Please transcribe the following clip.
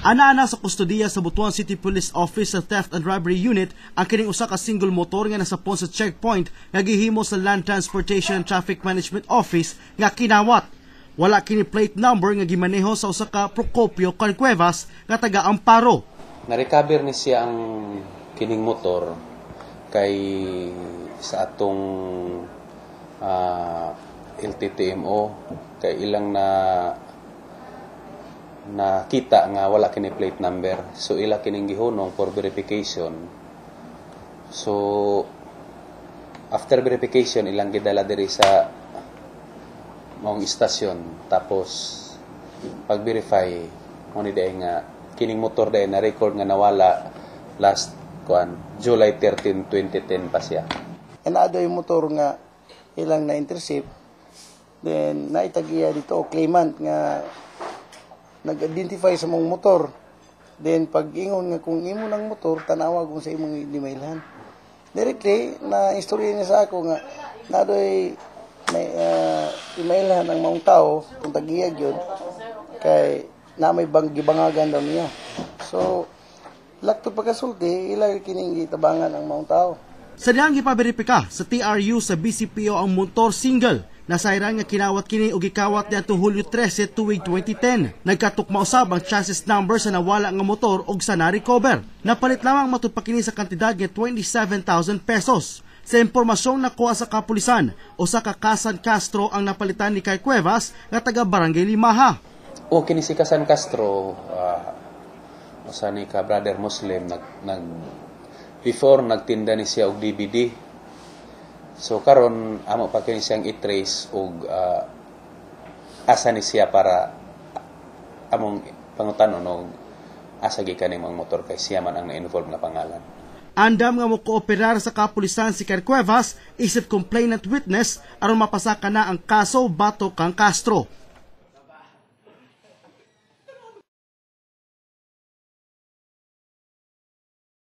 Ana-ana sa kustudiya sa Butuan City Police Office sa Theft and Robbery Unit ang kining usa ka single motor nga nasapon sa checkpoint nga gihimo sa Land Transportation and Traffic Management Office nga kinawat. Wala kini plate number nga gimaneho sa usa ka Procopio Cuevas nga taga Amparo. Na-recover ni siya ang kining motor kay sa atong LTTMO kay ilang nakita nga wala kini plate number, so ila kining gihunong for verification. So after verification ilang gidala diri sa mong istasyon, tapos pag verify mo ni day nga kining motor day na record nga nawala last July 13, 2010 pa siya. Enado yung motor nga ilang na-intercept, then naitagiya dito claimant nga nag-identify sa mong motor. Then pag ingon nga kung imo ng motor, tanawa kung sa imong emailhan. Directly na istorya niya sa ako nga nadoy may emailhan ng mga tao kung tagiyag yun kay na may gibangagan daw niya. So lakto pagkasulti ilay kining gitabangan ang mga tao. Sa diyang ipaberipika sa TRU sa BCPO ang motor single nasayran nga kinawat kini og gikawat niadtong Hulyo 13 tuig 2010. Nagkatukma usab ang chassis number sa nawala nga motor og sa na-recover. Napalit lamang matud pa kini sa kantidad nga 27,000 pesos. Sa impormasyong nakuha sa kapulisan, usa ka Kasan Castro ang napalitan ni Kay Cuevas nga taga Barangay Limaha. O kini si Kasan Castro, usa ni ka brother Muslim before nagtinda ni siya og DVD. So karon amo pa kini siyang i-trace og asa ni siya para among pangutanon og asa gikan ning mga motor kay siya man ang na-involve nga pangalan. Andam nga mo kooperar sa kapulisan si Kay Cuevas isip complainant witness aron mapasaka na ang kaso batok kang Castro.